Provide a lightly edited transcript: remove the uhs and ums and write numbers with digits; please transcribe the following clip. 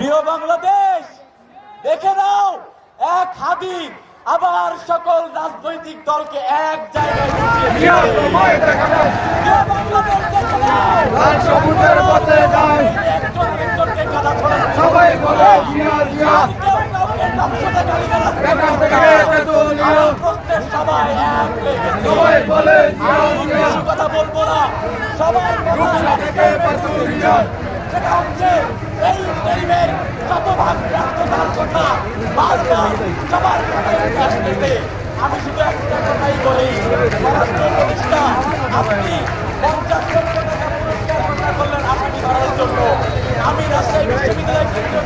প্রিয় বাংলাদেশ, দেখে নাও এক হাদি আবার সকল রাজনৈতিক দলকে এক জায়গায় কথা বলবো না, সবাই সেটা হচ্ছে এই ইন্টারিমের শতভাগ ব্যর্থতার কথা বারবার সবার কথায় আসতেছে। আমি শুধু একটা কথাই বলি, স্বরাষ্ট্র উপদেষ্টা, আপনি 50 লক্ষ টাকা পুরস্কার ঘোষণা করলেন আসামি ধরার জন্য। আমি রাজশাহী বিশ্ববিদ্যালয় কেন্দ্রীয়